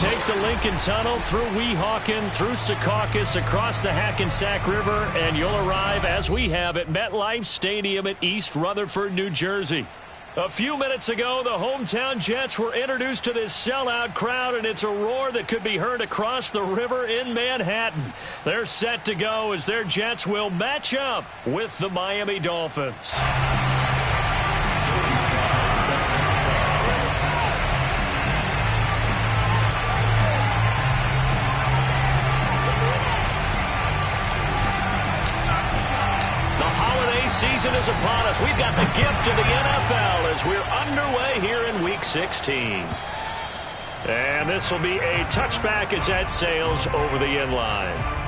take the Lincoln Tunnel through Weehawken, through Secaucus, across the Hackensack River, and you'll arrive, as we have, at MetLife Stadium at East Rutherford, New Jersey. A few minutes ago, the hometown Jets were introduced to this sellout crowd, and it's a roar that could be heard across the river in Manhattan. They're set to go as their Jets will match up with the Miami Dolphins. Season is upon us. We've got the gift of the NFL as we're underway here in Week 16. And this will be a touchback as that sails over the end line.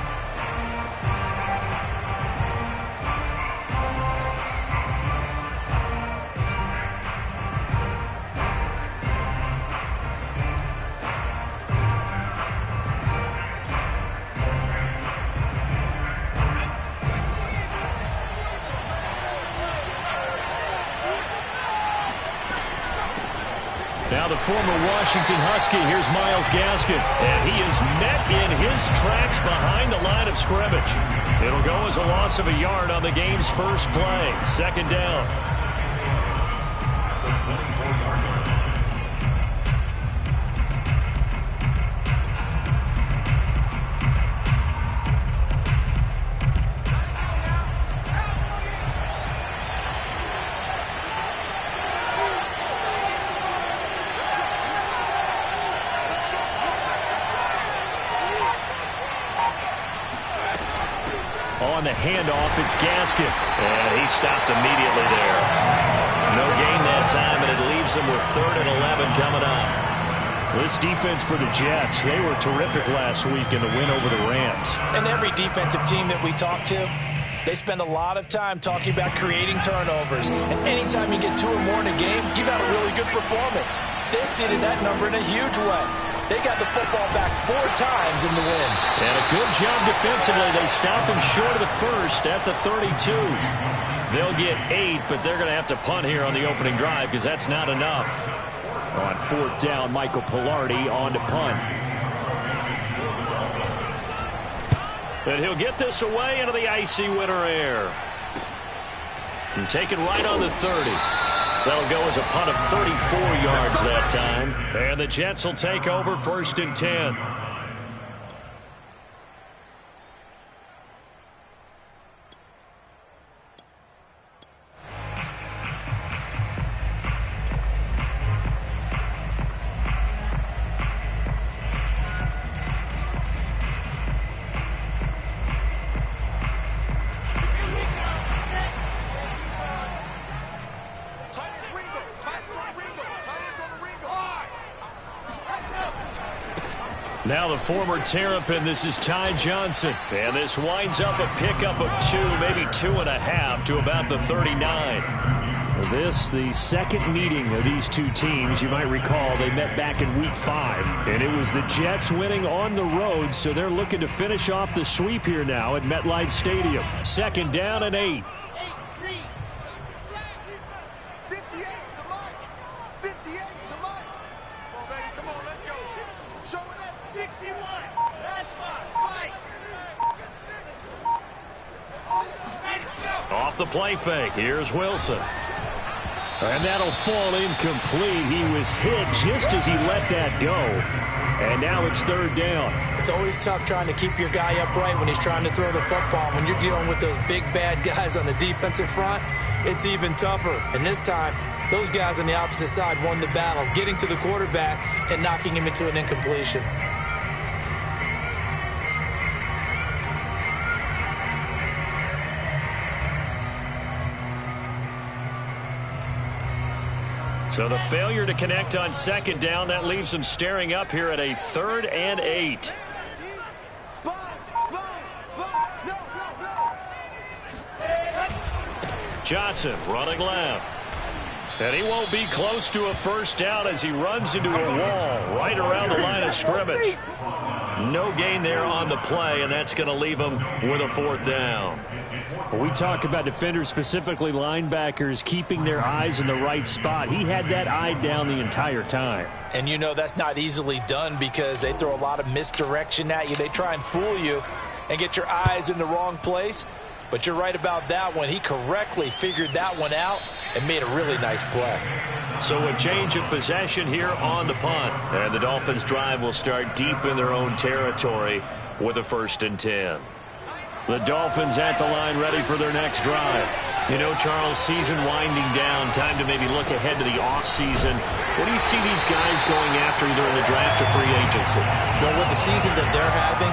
Now the former Washington Husky, here's Myles Gaskin, and he is met in his tracks behind the line of scrimmage. It'll go as a loss of a yard on the game's first play. Second down. On the handoff, it's Gaskin. And he stopped immediately there. No gain that time, and it leaves them with 3rd and 11 coming up. This defense for the Jets, they were terrific last week in the win over the Rams. And every defensive team that we talk to, they spend a lot of time talking about creating turnovers. And anytime you get 2 or more in a game, you got a really good performance. They exceeded that number in a huge way. They got the football back 4 times in the win. And a good job defensively. They stopped them short of the first at the 32. They'll get 8, but they're going to have to punt here on the opening drive because that's not enough. On 4th down, Michael Pilardi on to punt. And he'll get this away into the icy winter air. And take it right on the 30. That'll go as a punt of 34 yards that time. And the Jets will take over 1st and 10. Now the former Terrapin, this is Ty Johnson. And this winds up a pickup of 2, maybe 2.5 to about the 39. This, the second meeting of these two teams. You might recall they met back in Week 5. And it was the Jets winning on the road, so they're looking to finish off the sweep here now at MetLife Stadium. 2nd down and 8. Off the play fake, here's Wilson. And that'll fall incomplete. He was hit just as he let that go. And now it's 3rd down. It's always tough trying to keep your guy upright when he's trying to throw the football. When you're dealing with those big, bad guys on the defensive front, it's even tougher. And this time, those guys on the opposite side won the battle, getting to the quarterback and knocking him into an incompletion. So the failure to connect on 2nd down, that leaves them staring up here at a 3rd and 8. Johnson running left. And he won't be close to a 1st down as he runs into a wall right around the line of scrimmage. No gain there on the play, and that's going to leave them with a 4th down. Well, we talk about defenders, specifically linebackers, keeping their eyes in the right spot. He had that eye down the entire time. And you know that's not easily done because they throw a lot of misdirection at you. They try and fool you and get your eyes in the wrong place. But you're right about that one. He correctly figured that one out and made a really nice play. So a change of possession here on the punt. And the Dolphins' drive will start deep in their own territory with a 1st and 10. The Dolphins at the line ready for their next drive. You know, Charles, season winding down, time to maybe look ahead to the offseason. What do you see these guys going after either in the draft or free agency? Well, with the season that they're having,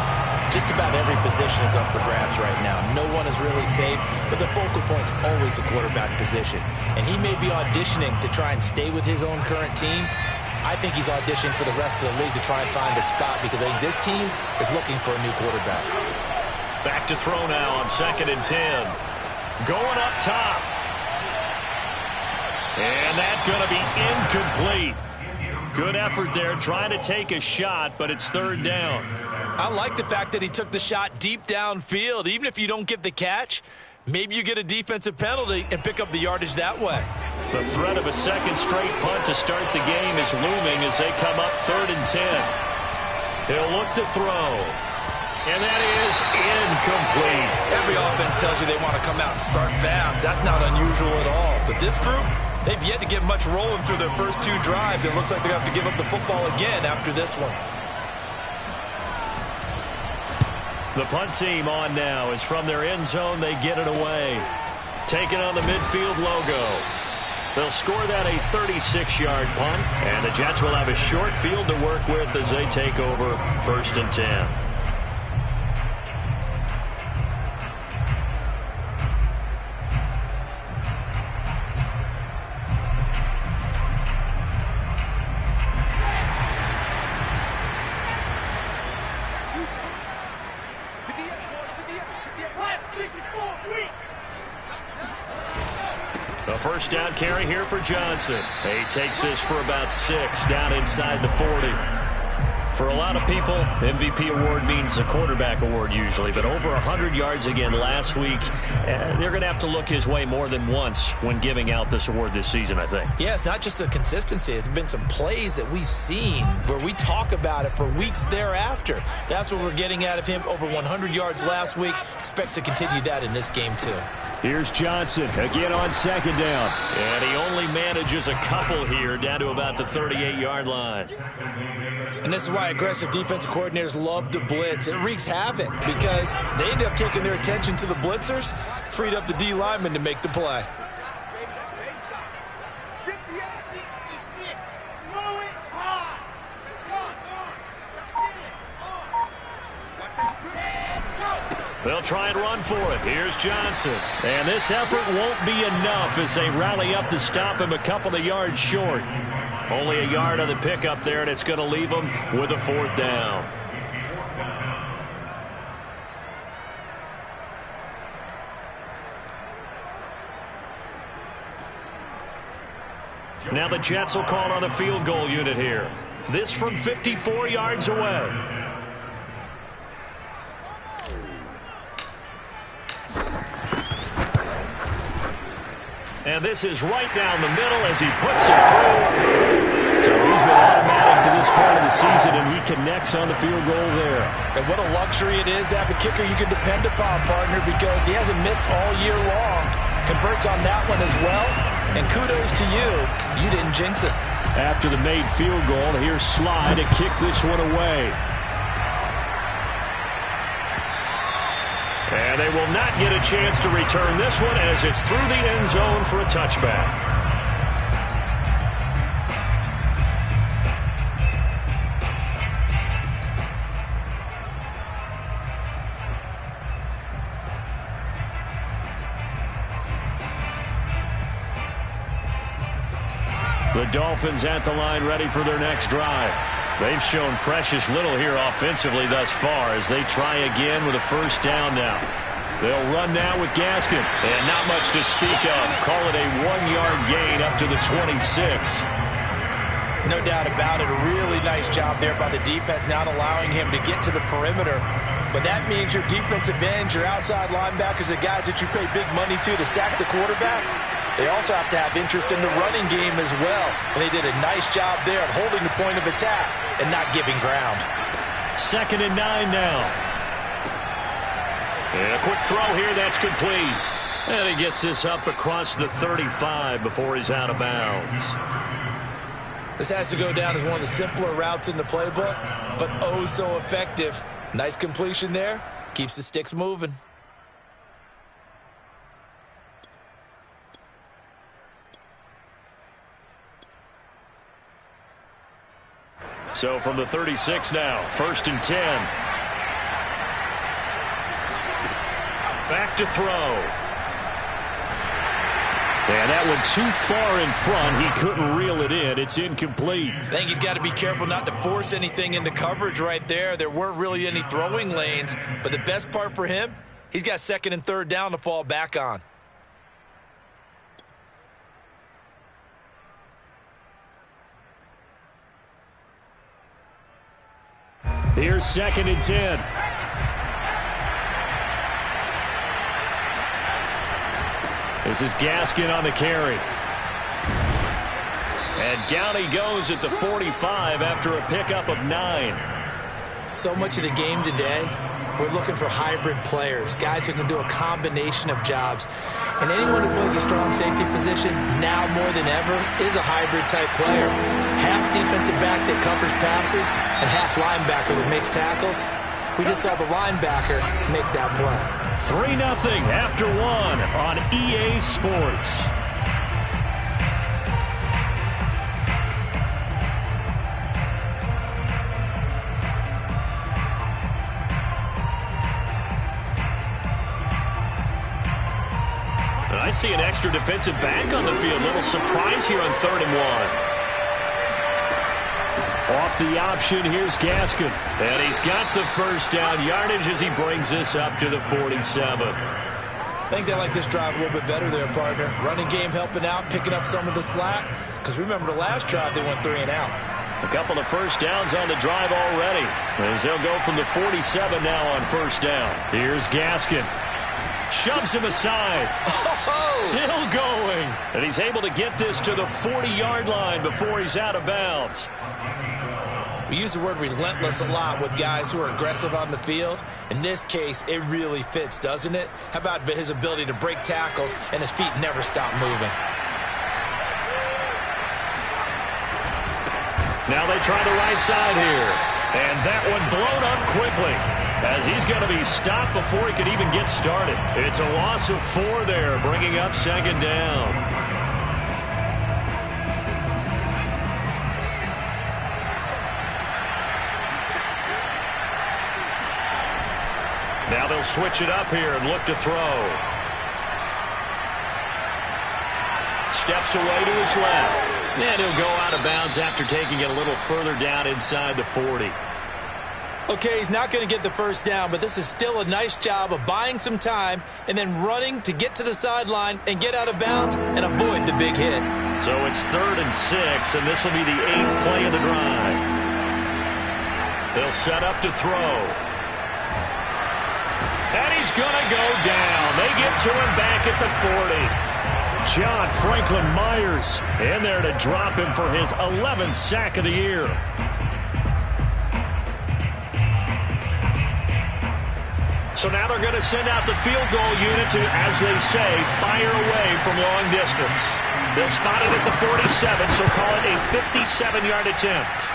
just about every position is up for grabs right now. No one is really safe, but the focal point's always the quarterback position. And he may be auditioning to try and stay with his own current team. I think he's auditioning for the rest of the league to try and find a spot because I think this team is looking for a new quarterback. Back to throw now on 2nd and 10. Going up top. And that's going to be incomplete. Good effort there trying to take a shot, but it's 3rd down. I like the fact that he took the shot deep downfield. Even if you don't get the catch, maybe you get a defensive penalty and pick up the yardage that way. The threat of a 2nd straight punt to start the game is looming as they come up 3rd and 10. He'll look to throw. And that is incomplete. Every offense tells you they want to come out and start fast. That's not unusual at all. But this group, they've yet to get much rolling through their first 2 drives. It looks like they're going to have to give up the football again after this one. The punt team on now is from their end zone. They get it away. Taking on the midfield logo. They'll score that a 36-yard punt, and the Jets will have a short field to work with as they take over 1st and 10. A 1st down carry here for Johnson. He takes this for about 6 down inside the 40. For a lot of people, MVP award means a quarterback award usually, but over 100 yards again last week. They're going to have to look his way more than once when giving out this award this season, I think. Yeah, it's not just the consistency. It's been some plays that we've seen where we talk about it for weeks thereafter. That's what we're getting out of him. Over 100 yards last week. Expects to continue that in this game, too. Here's Johnson again on 2nd down. And he only manages a couple here down to about the 38-yard line. And this is why aggressive defensive coordinators love to blitz. It wreaks havoc because they end up taking their attention to the blitzers, freed up the D lineman to make the play. They'll try and run for it. Here's Johnson. And this effort won't be enough as they rally up to stop him a couple of yards short. Only a yard on the pickup there, and it's going to leave them with a 4th down. Now the Jets will call on the field goal unit here. This from 54 yards away. And this is right down the middle as he puts it through. So he's been automatic to this point of the season, and he connects on the field goal there. And what a luxury it is to have a kicker you can depend upon, partner, because he hasn't missed all year long. Converts on that one as well. And kudos to you. You didn't jinx it. After the made field goal, here's Sly to kick this one away. And they will not get a chance to return this one as it's through the end zone for a touchback. The Dolphins at the line ready for their next drive. They've shown precious little here offensively thus far as they try again with a 1st down now. They'll run now with Gaskin. And not much to speak of. Call it a 1-yard gain up to the 26. No doubt about it. A really nice job there by the defense, not allowing him to get to the perimeter. But that means your defensive ends, your outside linebackers, the guys that you pay big money to sack the quarterback, they also have to have interest in the running game as well. And they did a nice job there of holding the point of attack and not giving ground. 2nd and 9 now. And a quick throw here, that's complete. And he gets this up across the 35 before he's out of bounds. This has to go down as one of the simpler routes in the playbook, but oh so effective. Nice completion there. Keeps the sticks moving. So from the 36 now, 1st and 10. Back to throw. And that one too far in front. He couldn't reel it in. It's incomplete. I think he's got to be careful not to force anything into coverage right there. There weren't really any throwing lanes. But the best part for him, he's got 2nd and 3rd down to fall back on. Here's 2nd and 10. This is Gaskin on the carry. And down he goes at the 45 after a pickup of 9. So much of the game today, we're looking for hybrid players, guys who can do a combination of jobs. And anyone who plays a strong safety position, now more than ever, is a hybrid-type player. Half defensive back that covers passes and half linebacker that makes tackles. We just saw the linebacker make that play. 3-0 after 1 on EA Sports. And I see an extra defensive back on the field. Little surprise here on 3rd and 1. Off the option, here's Gaskin. And he's got the first down yardage as he brings this up to the 47. I think they like this drive a little bit better there, partner. Running game helping out, picking up some of the slack. Because remember the last drive, they went 3 and out. A couple of first downs on the drive already. As they'll go from the 47 now on 1st down. Here's Gaskin. Shoves him aside. Oh! Still going. And he's able to get this to the 40-yard line before he's out of bounds. We use the word relentless a lot with guys who are aggressive on the field. In this case, it really fits, doesn't it? How about his ability to break tackles and his feet never stop moving? Now they try the right side here. And that one blown up quickly as he's going to be stopped before he could even get started. It's a loss of 4 there, bringing up 2nd down. Now they'll switch it up here and look to throw. Steps away to his left. And he'll go out of bounds after taking it a little further down inside the 40. Okay, he's not going to get the first down, but this is still a nice job of buying some time and then running to get to the sideline and get out of bounds and avoid the big hit. So it's 3rd and 6, and this will be the 8th play of the drive. They'll set up to throw. And he's going to go down. They get to him back at the 40. John Franklin Myers in there to drop him for his 11th sack of the year. So now they're going to send out the field goal unit to, as they say, fire away from long distance. They'll spot it at the 47, so call it a 57-yard attempt.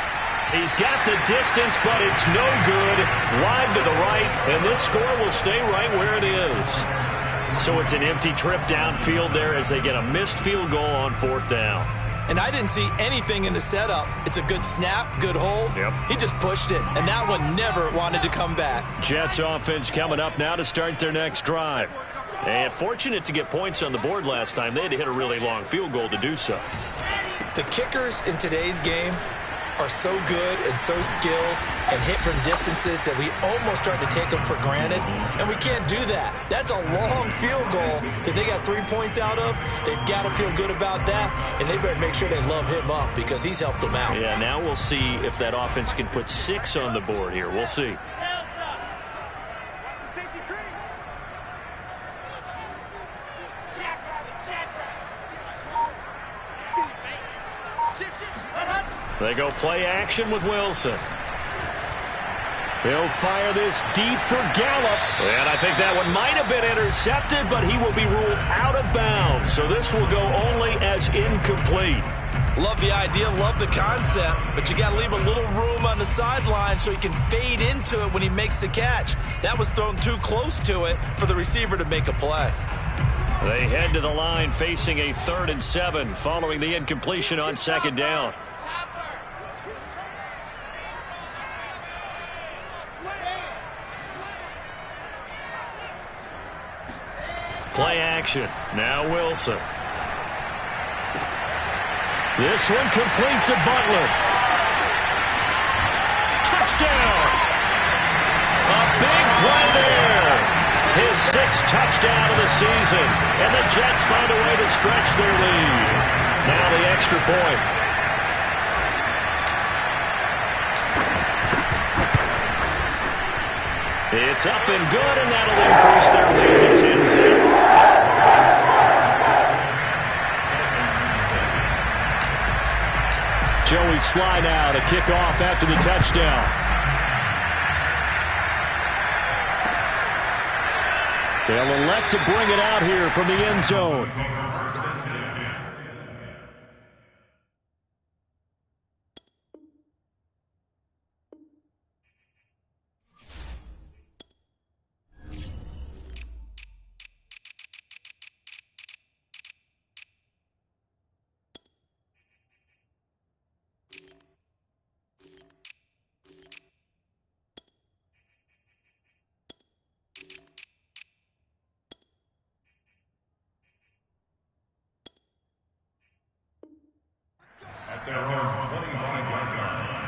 He's got the distance, but it's no good. Wide to the right, and this score will stay right where it is. So it's an empty trip downfield there as they get a missed field goal on 4th down. And I didn't see anything in the setup. It's a good snap, good hold. Yep. He just pushed it, and that one never wanted to come back. Jets offense coming up now to start their next drive. And fortunate to get points on the board last time. They had to hit a really long field goal to do so. The kickers in today's game are so good and so skilled and hit from distances that we almost start to take them for granted, and we can't do that. That's a long field goal that they got 3 points out of. They've got to feel good about that, and they better make sure they love him up because he's helped them out. Yeah, now we'll see if that offense can put 6 on the board here. We'll see. They go play action with Wilson. He'll fire this deep for Gallup. And I think that one might have been intercepted, but he will be ruled out of bounds. So this will go only as incomplete. Love the idea, love the concept, but you got to leave a little room on the sideline so he can fade into it when he makes the catch. That was thrown too close to it for the receiver to make a play. They head to the line facing a 3rd and 7 following the incompletion on 2nd down. Play action. Now Wilson. This one complete to Butler. Touchdown! A big play there. His 6th touchdown of the season. And the Jets find a way to stretch their lead. Now the extra point. It's up and good, and that'll increase their lead to 10-0. Joey Sly now to kick off after the touchdown. They'll elect to bring it out here from the end zone. At their own 25-yard line.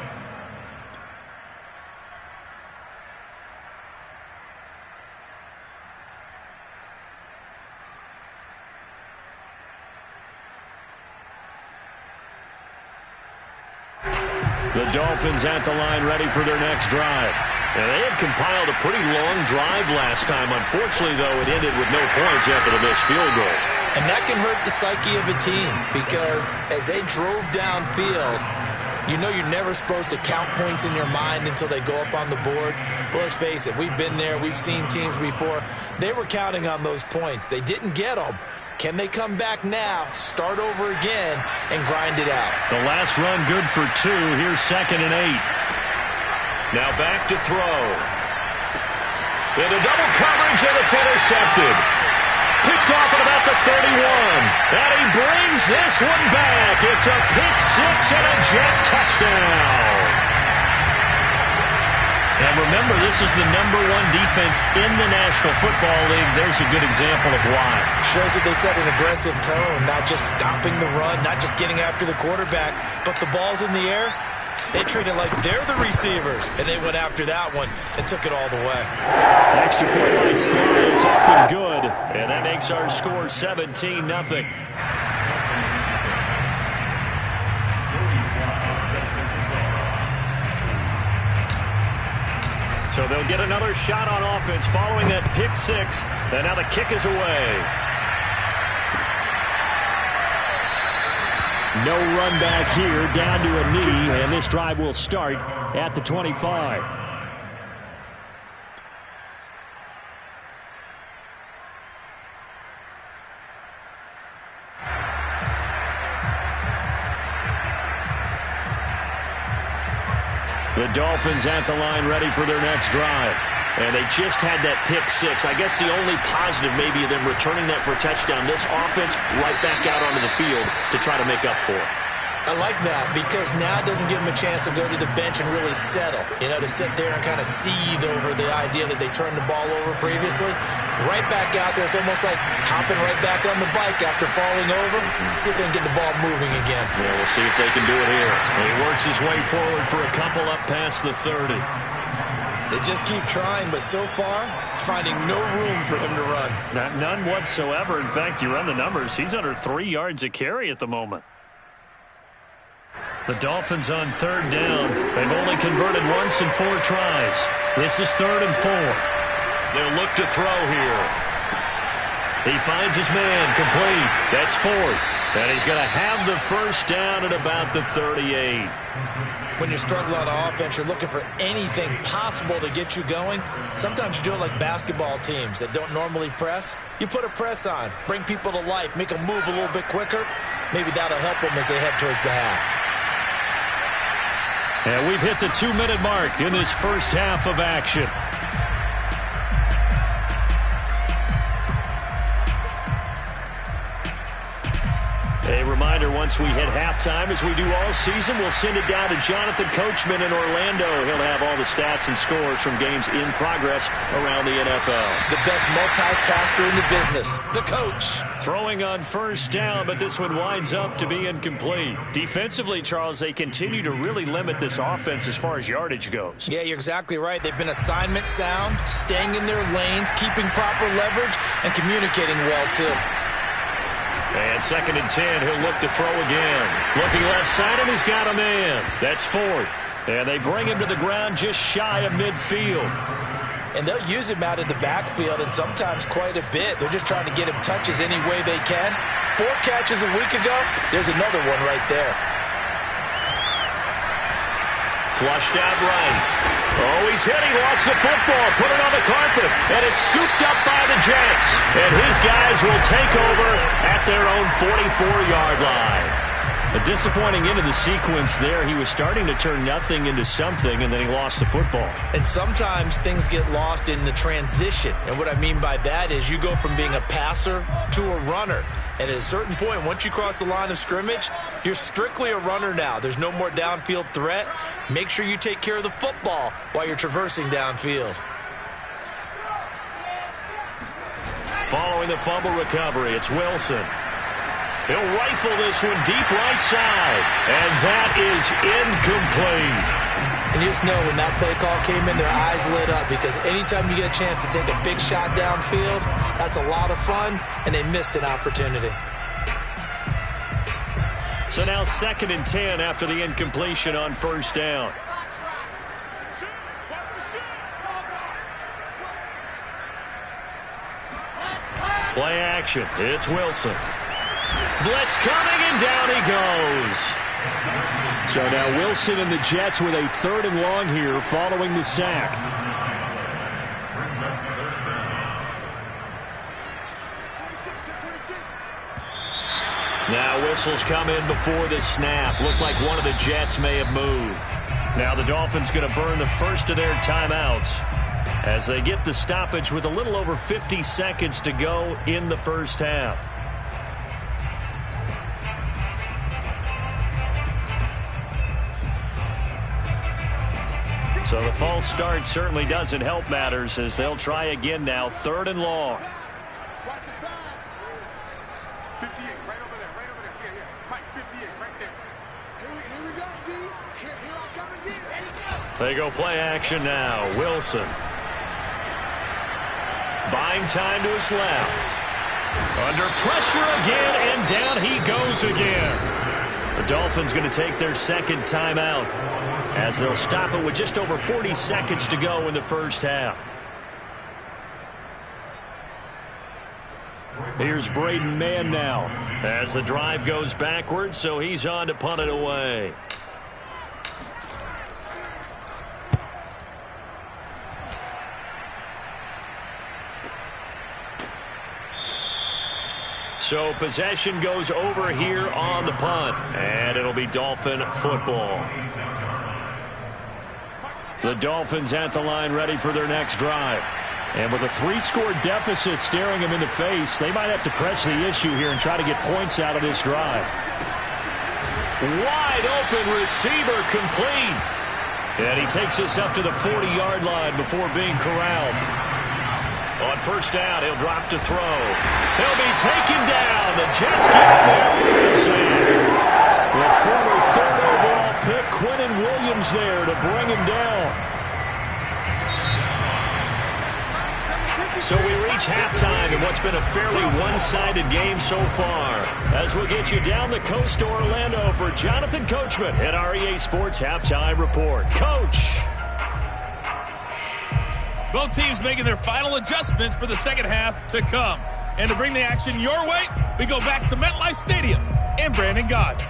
The Dolphins at the line ready for their next drive. And they had compiled a pretty long drive last time. Unfortunately, though, it ended with no points after the missed field goal. And that can hurt the psyche of a team because as they drove downfield, you know you're never supposed to count points in your mind until they go up on the board. But let's face it, we've been there. We've seen teams before. They were counting on those points. They didn't get them. Can they come back now, start over again, and grind it out? The last run good for 2. Here's 2nd and 8. Now back to throw. Into double coverage, and it's intercepted. Picked off at about the 31. And he brings this one back. It's a pick 6 and a Jet touchdown. And remember, this is the #1 defense in the National Football League. There's a good example of why. Shows that they set an aggressive tone, not just stopping the run, not just getting after the quarterback, but the ball's in the air. They treat it like they're the receivers, and they went after that one and took it all the way. Extra point by Sly is up and good, and that makes our score 17-0. So they'll get another shot on offense following that pick 6, and now the kick is away. No run back here, down to a knee, and this drive will start at the 25. The Dolphins at the line ready for their next drive. And they just had that pick 6. I guess the only positive maybe them returning that for a touchdown. This offense right back out onto the field to try to make up for it. I like that because now it doesn't give them a chance to go to the bench and really settle, to sit there and kind of seethe over the idea that they turned the ball over previously. Right back out there, it's almost like hopping right back on the bike after falling over. See if they can get the ball moving again. Yeah, we'll see if they can do it here. He works his way forward for a couple up past the 30. They just keep trying, but so far, finding no room for him to run. None whatsoever. In fact, you run the numbers, he's under 3 yards a carry at the moment. The Dolphins on third down. They've only converted once in 4 tries. This is 3rd and 4. They'll look to throw here. He finds his man complete. That's 4th. And he's going to have the first down at about the 38. When you struggle on offense, you're looking for anything possible to get you going. Sometimes you do it like basketball teams that don't normally press. You put a press on, bring people to life, make them move a little bit quicker. Maybe that'll help them as they head towards the half. And we've hit the 2-minute mark in this first half of action. A reminder, once we hit halftime, as we do all season, we'll send it down to Jonathan Coachman in Orlando. He'll have all the stats and scores from games in progress around the NFL. The best multitasker in the business, the coach. Throwing on first down, but this one winds up to be incomplete. Defensively, Charles, they continue to really limit this offense as far as yardage goes. Yeah, you're exactly right. They've been assignment sound, staying in their lanes, keeping proper leverage, and communicating well, too. And 2nd and 10, he'll look to throw again. Looking left side, and he's got a man. That's 4th. And they bring him to the ground just shy of midfield. And they'll use him out of the backfield, and sometimes quite a bit. They're just trying to get him touches any way they can. 4 catches a week ago. There's another one right there. Flushed out right. Oh, he's hit. He lost the football. Put it on the carpet. And it's scooped up by the Jets. And his guys will take over at their own 44-yard line. A disappointing end of the sequence there. He was starting to turn nothing into something, and then he lost the football. And sometimes things get lost in the transition. And what I mean by that is you go from being a passer to a runner. And at a certain point, once you cross the line of scrimmage, you're strictly a runner now. There's no more downfield threat. Make sure you take care of the football while you're traversing downfield. Following the fumble recovery, it's Wilson. He'll rifle this one deep right side. And that is incomplete. And you just know when that play call came in, their eyes lit up, because anytime you get a chance to take a big shot downfield, that's a lot of fun, and they missed an opportunity. So now 2nd and 10 after the incompletion on first down. Play action. It's Wilson. Blitz coming, and down he goes. So now Wilson and the Jets with a 3rd and long here following the sack. Now whistles come in before the snap. Looked like one of the Jets may have moved. Now the Dolphins going to burn the first of their timeouts as they get the stoppage with a little over 50 seconds to go in the first half. So the false start certainly doesn't help matters as they'll try again now, 3rd and long. They go play action now. Wilson. Buying time to his left. Under pressure again, and down he goes again. The Dolphins going to take their 2nd timeout as they'll stop it with just over 40 seconds to go in the first half. Here's Braden Mann now as the drive goes backwards, so he's on to punt it away. So possession goes over here on the punt, and it'll be Dolphin football. The Dolphins at the line ready for their next drive. And with a 3-score deficit staring them in the face, they might have to press the issue here and try to get points out of this drive. Wide open receiver complete. And he takes this up to the 40-yard line before being corralled. On first down, he'll drop to throw. He'll be taken down. The Jets get him there for a sack. The former third overall pick, Quinnen Williams, there to bring him down. So we reach halftime in what's been a fairly one-sided game so far. As we'll get you down the coast to Orlando for Jonathan Coachman at our EA Sports Halftime Report. Coach. Both teams making their final adjustments for the second half to come. And to bring the action your way, we go back to MetLife Stadium and Brandon Gott.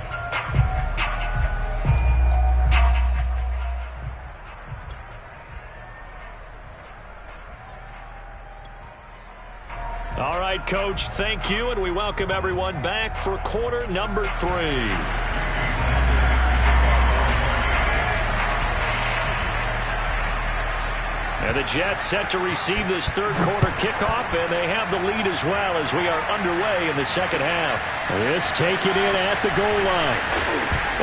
All right, Coach, thank you, and we welcome everyone back for quarter number 3. And the Jets set to receive this third quarter kickoff, and they have the lead as well as we are underway in the second half. This taken in at the goal line.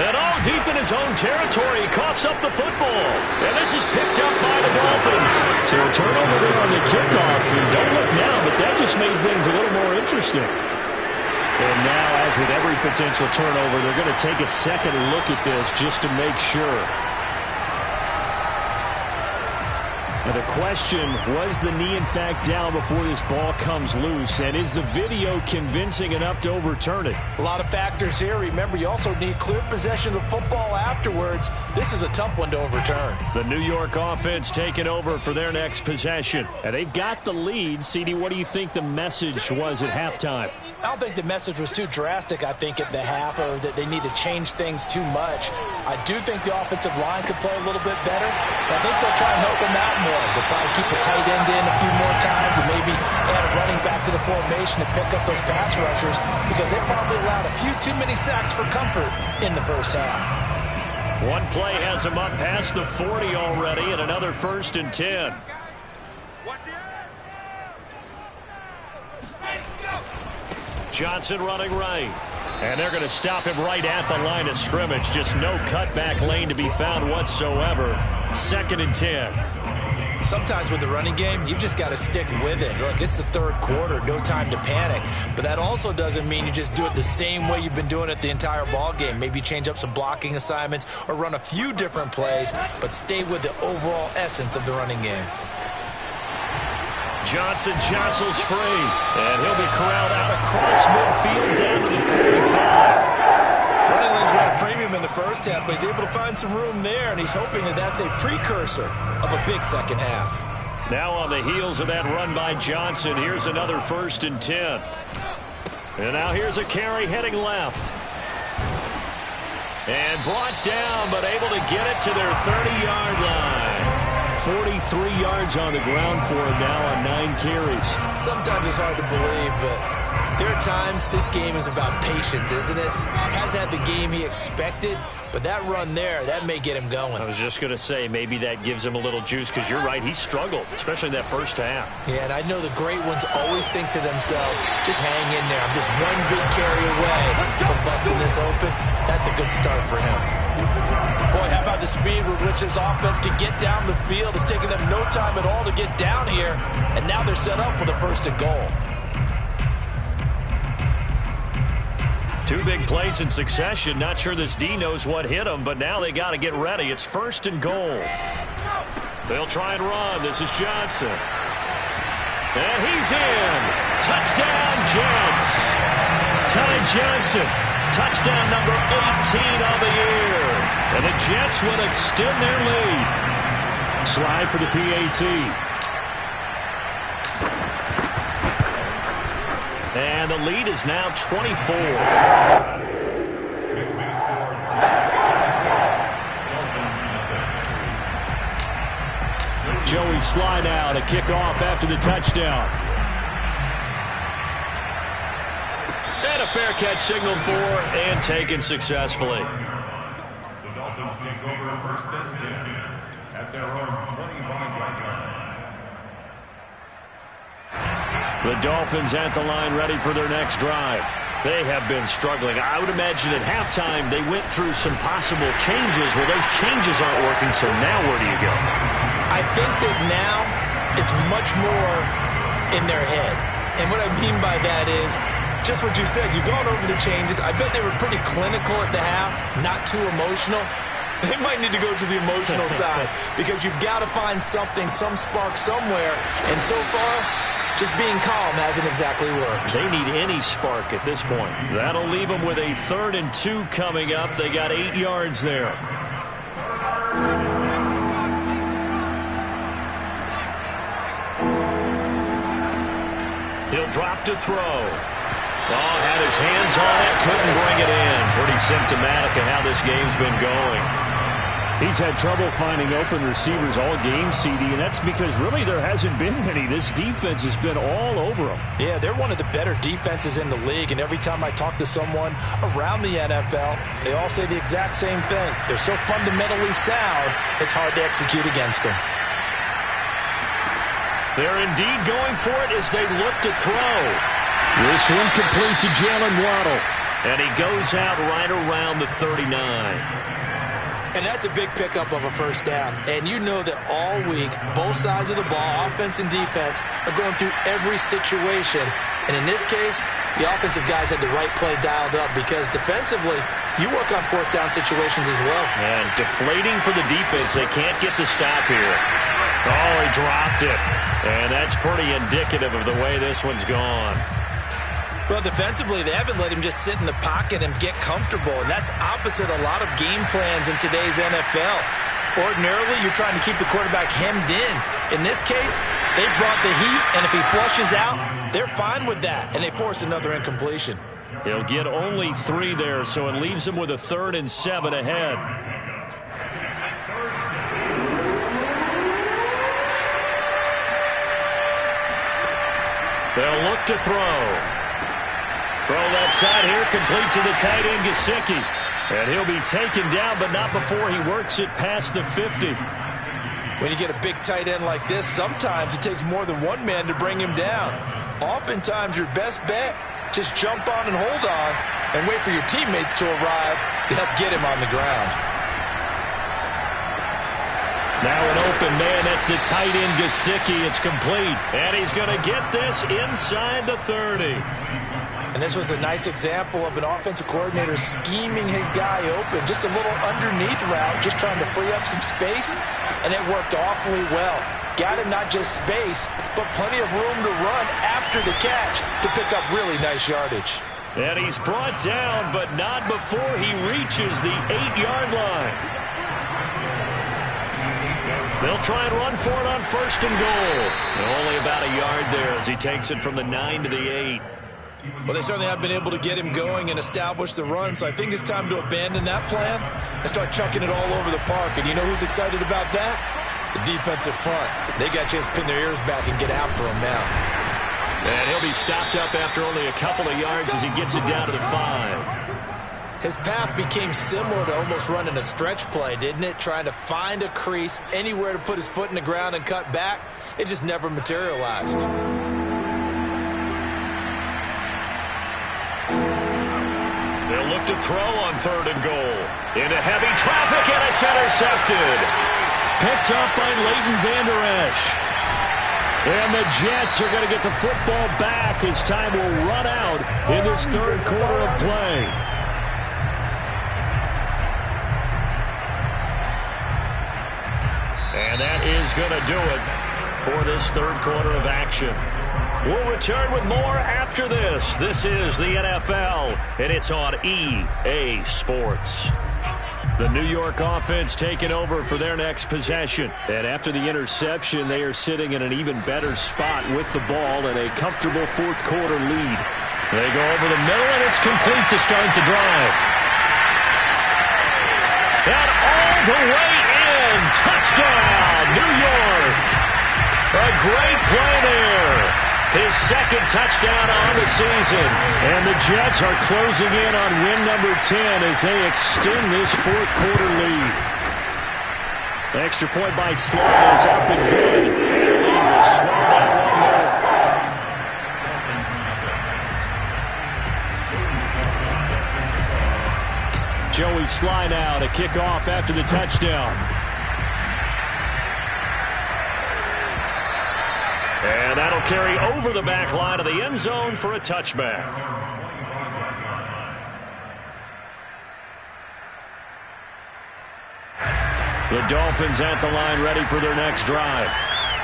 And all deep in his own territory, he coughs up the football. And this is picked up by the Dolphins. So a turnover there on the kickoff. And don't look now, but that just made things a little more interesting. And now, as with every potential turnover, they're going to take a second look at this just to make sure. Now the question, was the knee in fact down before this ball comes loose? And is the video convincing enough to overturn it? A lot of factors here. Remember, you also need clear possession of the football afterwards. This is a tough one to overturn. The New York offense taking over for their next possession. And they've got the lead. CD, what do you think the message was at halftime? I don't think the message was too drastic, I think, at the half, or that they need to change things too much. I do think the offensive line could play a little bit better. I think they'll try and help them out more. They'll probably keep a tight end in a few more times and maybe add a running back to the formation to pick up those pass rushers, because they probably allowed a few too many sacks for comfort in the first half. One play has him up past the 40 already, and another 1st and 10. Johnson running right. And they're going to stop him right at the line of scrimmage. Just no cutback lane to be found whatsoever. 2nd and 10. Sometimes with the running game, you've just got to stick with it. Look, it's the third quarter, no time to panic. But that also doesn't mean you just do it the same way you've been doing it the entire ball game. Maybe change up some blocking assignments or run a few different plays, but stay with the overall essence of the running game. Johnson jostles free, and he'll be corralled out across midfield down to the 45. Running lanes were at a premium in the first half, but he's able to find some room there, and he's hoping that that's a precursor of a big second half. Now on the heels of that run by Johnson, here's another 1st and 10. And now here's a carry heading left. And brought down, but able to get it to their 30-yard line. 43 yards on the ground for him now on 9 carries. Sometimes it's hard to believe, but there are times this game is about patience, isn't it? Has had the game he expected, but that run there, that may get him going. I was just going to say, maybe that gives him a little juice, because you're right, he struggled, especially in that first half. Yeah, and I know the great ones always think to themselves, just hang in there. I'm just one big carry away from busting this open. That's a good start for him. Boy, how about the speed with which this offense can get down the field? It's taken them no time at all to get down here, and now they're set up with a 1st and goal. 2 big plays in succession. Not sure this D knows what hit him, but now they got to get ready. It's 1st and goal. They'll try and run. This is Johnson. And he's in. Touchdown, Jets. Ty Johnson. Touchdown number 18 on the year. And the Jets will extend their lead. Slide for the PAT. And the lead is now 24. Joey slide out, a kickoff after the touchdown. And a fair catch signaled for and taken successfully. The Dolphins take over 1st and 10 at their own 25-yard line. The Dolphins at the line, ready for their next drive. They have been struggling. I would imagine at halftime they went through some possible changes. Well, those changes aren't working, so now where do you go? I think that now it's much more in their head. And what I mean by that is just what you said. You've gone over the changes. I bet they were pretty clinical at the half, not too emotional. They might need to go to the emotional side because you've got to find something, some spark somewhere. And so far, just being calm hasn't exactly worked. They need any spark at this point. That'll leave them with a 3rd and 2 coming up. They got 8 yards there. He'll drop to throw. Oh, had his hands on it, couldn't bring it in. Pretty symptomatic of how this game's been going. He's had trouble finding open receivers all game, CD, and that's because really there hasn't been many. This defense has been all over them. Yeah, they're one of the better defenses in the league, and every time I talk to someone around the NFL, they all say the exact same thing. They're so fundamentally sound, it's hard to execute against them. They're indeed going for it as they look to throw. This one complete to Jalen Waddle. And he goes out right around the 39. And that's a big pickup of a first down. And you know that all week, both sides of the ball, offense and defense, are going through every situation. And in this case, the offensive guys had the right play dialed up because defensively, you work on 4th down situations as well. And deflating for the defense. They can't get the stop here. Oh, he dropped it. And that's pretty indicative of the way this one's gone. Well, defensively, they haven't let him just sit in the pocket and get comfortable, and that's opposite a lot of game plans in today's NFL. Ordinarily, you're trying to keep the quarterback hemmed in. In this case, they brought the heat, and if he flushes out, they're fine with that, and they force another incompletion. He'll get only 3 there, so it leaves him with a 3rd and 7 ahead. They'll look to throw. Throw left side here, complete to the tight end, Gesicki. And he'll be taken down, but not before he works it past the 50. When you get a big tight end like this, sometimes it takes more than one man to bring him down. Oftentimes, your best bet, just jump on and hold on and wait for your teammates to arrive to help get him on the ground. Now an open man, that's the tight end, Gesicki. It's complete, and he's going to get this inside the 30. And this was a nice example of an offensive coordinator scheming his guy open. Just a little underneath route, just trying to free up some space, and it worked awfully well. Got him not just space, but plenty of room to run after the catch to pick up really nice yardage. And he's brought down, but not before he reaches the 8-yard line. They'll try and run for it on 1st and goal. And only about a yard there as he takes it from the 9 to the 8. Well, they certainly have been able to get him going and establish the run, so I think it's time to abandon that plan and start chucking it all over the park. And you know who's excited about that? The defensive front. They got a chance to pin their ears back and get after him now. And he'll be stopped up after only a couple of yards as he gets it down to the 5. His path became similar to almost running a stretch play, didn't it? Trying to find a crease, anywhere to put his foot in the ground and cut back. It just never materialized. They'll look to throw on 3rd and goal. Into heavy traffic, and it's intercepted. Picked up by Leighton Vander Esch. And the Jets are going to get the football back as time will run out in this 3rd quarter of play. And that is going to do it for this 3rd quarter of action. We'll return with more after this. This is the NFL, and it's on EA Sports. The New York offense taking over for their next possession. And after the interception, they are sitting in an even better spot with the ball and a comfortable 4th quarter lead. They go over the middle, and it's complete to start the drive. And all the way in. Touchdown, New York. A great play there. His 2nd touchdown on the season. And the Jets are closing in on win number 10 as they extend this 4th quarter lead. The extra point by Sly is up and good. And the lead will slow down one more. Joey Sly now to kick off after the touchdown. And that'll carry over the back line of the end zone for a touchback. The Dolphins at the line ready for their next drive.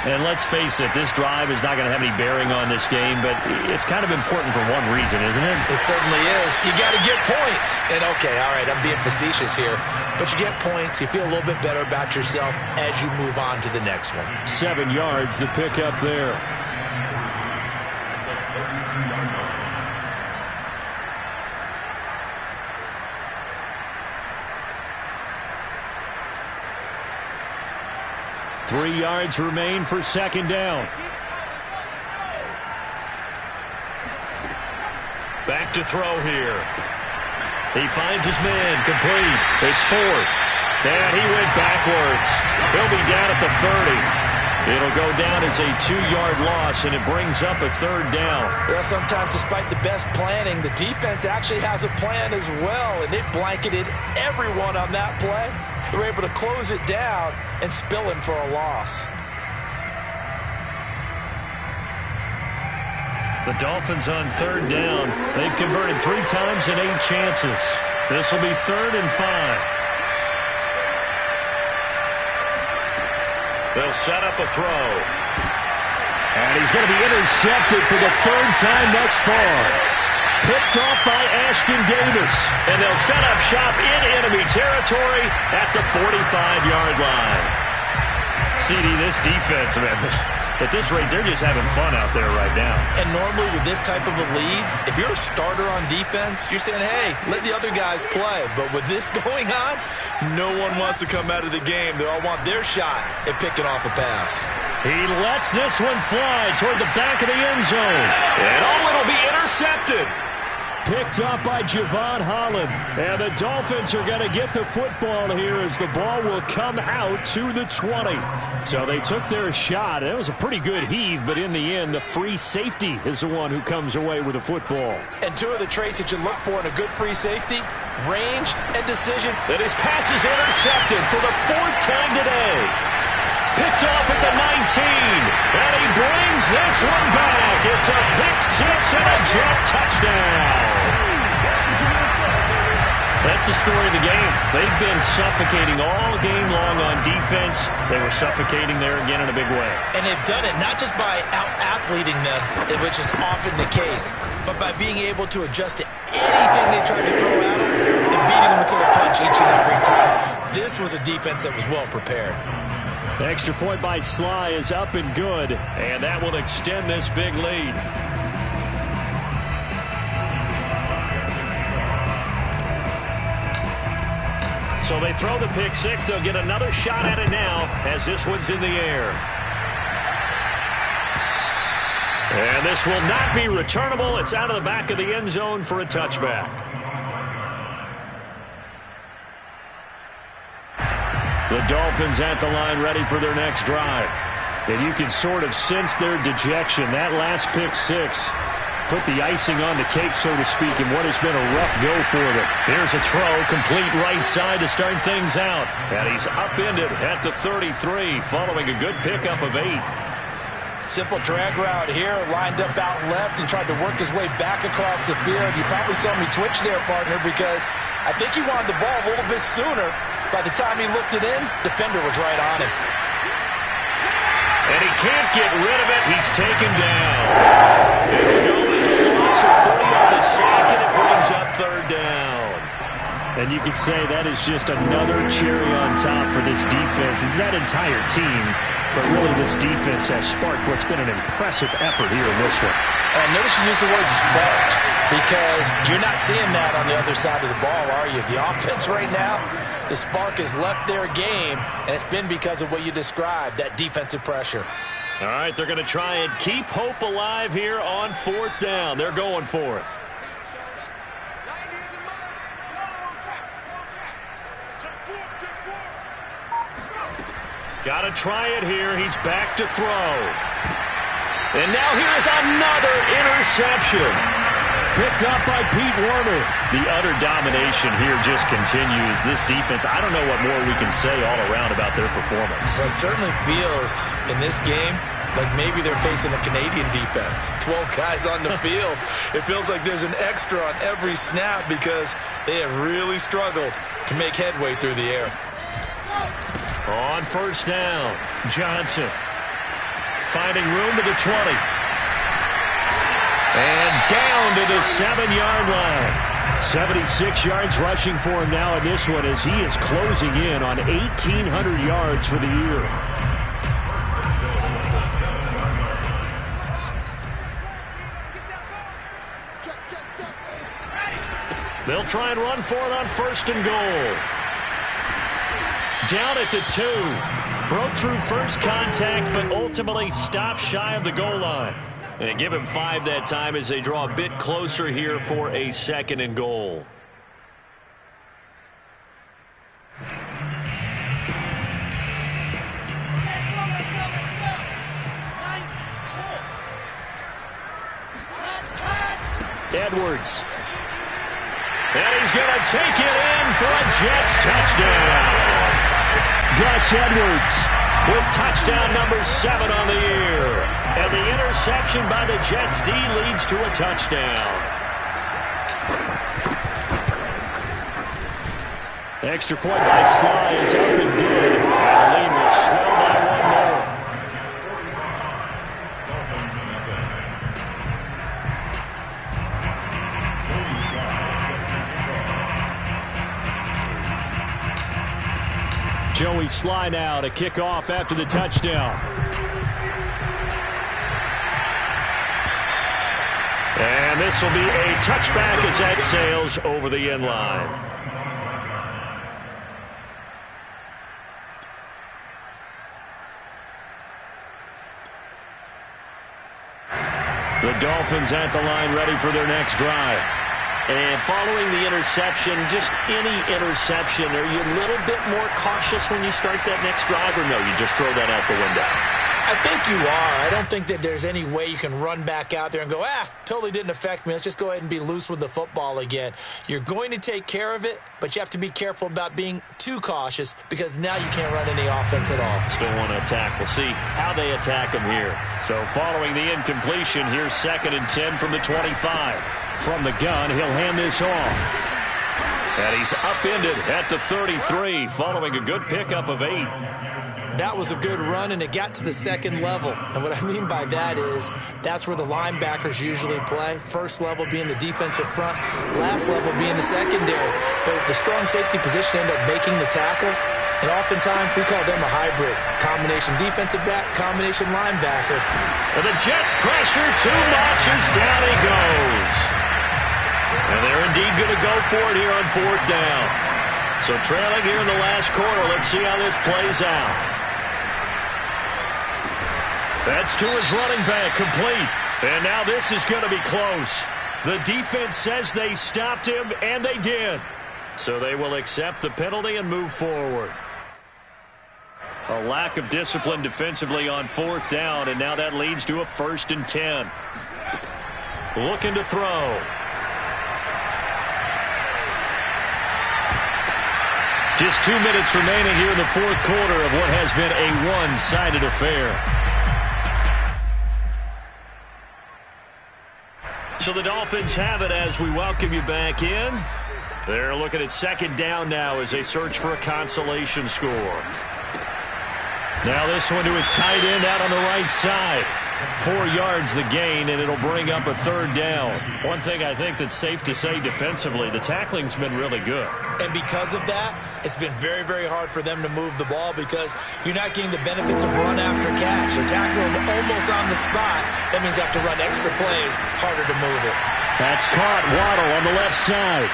And let's face it, this drive is not going to have any bearing on this game, but it's kind of important for one reason, isn't it? It certainly is. You got to get points. And okay, all right, I'm being facetious here, but you get points, you feel a little bit better about yourself as you move on to the next one. 7 yards, the pickup there. Three yards remain for second down. Back to throw here. He finds his man, complete. It's fourth. And he went backwards. He'll be down at the 30. It'll go down as a 2-yard loss, and it brings up a third down. Well, sometimes despite the best planning, the defense actually has a plan as well, and it blanketed everyone on that play. They were able to close it down and spill him for a loss. The Dolphins on third down. They've converted 3 times and 8 chances. This will be 3rd and 5. They'll set up a throw. And he's going to be intercepted for the 3rd time thus far. Picked off by Ashton Davis. And they'll set up shop in enemy territory at the 45-yard line. CD, this defense, man, at this rate, they're just having fun out there right now. And normally with this type of a lead, if you're a starter on defense, you're saying, hey, let the other guys play. But with this going on, no one wants to come out of the game. They all want their shot at picking off a pass. He lets this one fly toward the back of the end zone. And it'll be intercepted. Picked up by Javon Holland. And the Dolphins are going to get the football here as the ball will come out to the 20. So they took their shot. It was a pretty good heave, but in the end, the free safety is the one who comes away with the football. And 2 of the traits that you look for in a good free safety, range and decision. And his pass is intercepted for the 4th time today. Picked off at the 19. And he brings this one back. It's a pick 6 and a jet touchdown. That's the story of the game. They've been suffocating all game long on defense. They were suffocating there again in a big way. And they've done it not just by out-athleting them, which is often the case, but by being able to adjust to anything they tried to throw at them and beating them until the punch each and every time. This was a defense that was well prepared. The extra point by Sly is up and good, and that will extend this big lead. So they throw the pick 6. They'll get another shot at it now as this one's in the air. And this will not be returnable. It's out of the back of the end zone for a touchback. The Dolphins at the line ready for their next drive. And you can sort of sense their dejection. That last pick 6 put the icing on the cake, so to speak, in what has been a rough go for them. Here's a throw, complete right side to start things out. And he's upended at the 33, following a good pickup of 8. Simple drag route here, lined up out left and tried to work his way back across the field. You probably saw me twitch there, partner, because I think he wanted the ball a little bit sooner. By the time he looked it in, defender was right on him. And he can't get rid of it. He's taken down. There it goes. A loss of 3 on the sack, and it brings up 3rd down. And you could say that is just another cherry on top for this defense and that entire team. But really, this defense has sparked what's been an impressive effort here in this one. And notice you use the word sparked, because you're not seeing that on the other side of the ball, are you? The offense right now, the spark has left their game, and it's been because of what you described, that defensive pressure. All right, they're going to try and keep hope alive here on 4th down. They're going for it. Got to try it here. He's back to throw. And now here's another interception. Picked up by Pete Werner. The utter domination here just continues. This defense, I don't know what more we can say all around about their performance. Well, it certainly feels in this game like maybe they're facing a Canadian defense. 12 guys on the field. It feels like there's an extra on every snap because they have really struggled to make headway through the air. On first down, Johnson finding room to the 20. And down to the 7-yard line. 76 yards rushing for him now in this one as he is closing in on 1,800 yards for the year. They'll try and run for it on first and goal. Down at the 2. Broke through first contact, but ultimately stopped shy of the goal line. And give him 5 that time as they draw a bit closer here for a second and goal. Let's go. Edwards. And he's going to take it in for a Jets touchdown. Gus Edwards with touchdown number 7 on the year. And the interception by the Jets D leads to a touchdown. Extra point by Sly is up and good. The lead will swell by 1 more. Joey Sly now to kick off after the touchdown. And this will be a touchback as that sails over the end line. The Dolphins at the line ready for their next drive. And following the interception, just any interception, are you a little bit more cautious when you start that next drive, or no, you just throw that out the window? I think you are. I don't think that there's any way you can run back out there and go, totally didn't affect me. Let's just go ahead and be loose with the football again. You're going to take care of it, but you have to be careful about being too cautious because now you can't run any offense at all. Still want to attack. We'll see how they attack him here. So following the incompletion, here's 2nd and 10 from the 25. From the gun, he'll hand this off. And he's upended at the 33, following a good pickup of 8. That was a good run, and it got to the second level. And what I mean by that is that's where the linebackers usually play. First level being the defensive front, last level being the secondary. But the strong safety position ended up making the tackle. And oftentimes we call them a hybrid. Combination defensive back, combination linebacker. And the Jets pressure too much as down he goes. And they're indeed going to go for it here on 4th down. So trailing here in the last quarter. Let's see how this plays out. That's to his running back, complete. And now this is going to be close. The defense says they stopped him, and they did. So they will accept the penalty and move forward. A lack of discipline defensively on 4th down, and now that leads to a 1st and 10. Looking to throw. Just 2 minutes remaining here in the 4th quarter of what has been a one-sided affair. So the Dolphins have it as we welcome you back in. They're looking at 2nd down now as they search for a consolation score. Now this one to his tight end out on the right side. 4 yards the gain, and it'll bring up a 3rd down. One thing I think that's safe to say defensively, the tackling's been really good. And because of that, it's been very, very hard for them to move the ball because you're not getting the benefits of run after catch. They're tackling them almost on the spot. That means they have to run extra plays, harder to move it. That's caught. Waddle on the left side.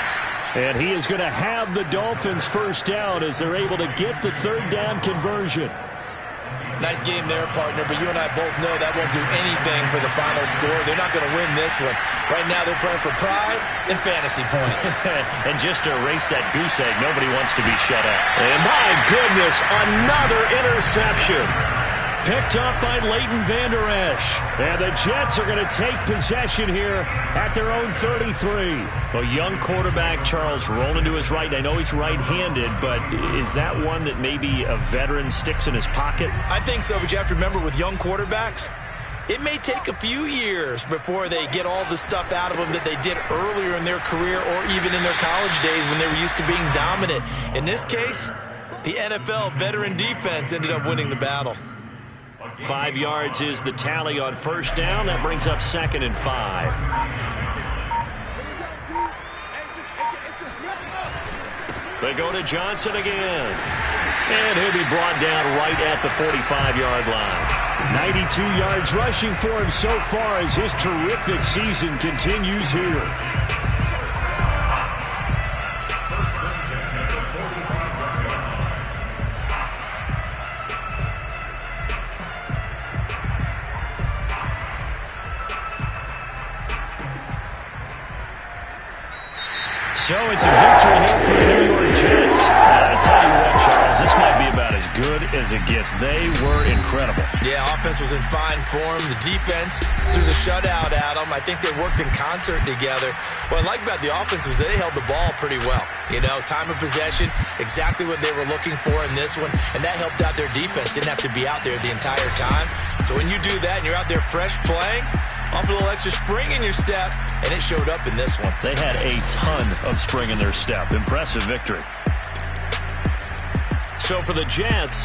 And he is going to have the Dolphins 1st down as they're able to get the 3rd down conversion. Nice game there, partner, but you and I both know that won't do anything for the final score. They're not going to win this one. Right now they're playing for pride and fantasy points. And just to erase that goose egg, nobody wants to be shut out. And my goodness, another interception. Picked up by Leighton Vander Esch. And the Jets are going to take possession here at their own 33. A young quarterback, Charles, rolling to his right. I know he's right-handed, but is that one that maybe a veteran sticks in his pocket? I think so, but you have to remember with young quarterbacks, it may take a few years before they get all the stuff out of them that they did earlier in their career or even in their college days when they were used to being dominant. In this case, the NFL veteran defense ended up winning the battle. 5 yards is the tally on first down. That brings up 2nd and 5. They go to Johnson again. And he'll be brought down right at the 45-yard line. 92 yards rushing for him so far as his terrific season continues here. So it's a victory here for the New York Jets. And I tell you what, Charles, this might be about as good as it gets. They were incredible. Yeah, offense was in fine form. The defense threw the shutout at them. I think they worked in concert together. What I like about the offense was they held the ball pretty well. You know, time of possession, exactly what they were looking for in this one, and that helped out their defense. Didn't have to be out there the entire time. So when you do that and you're out there fresh playing, off a little extra spring in your step, and it showed up in this one. They had a ton of spring in their step. Impressive victory. So for the Jets,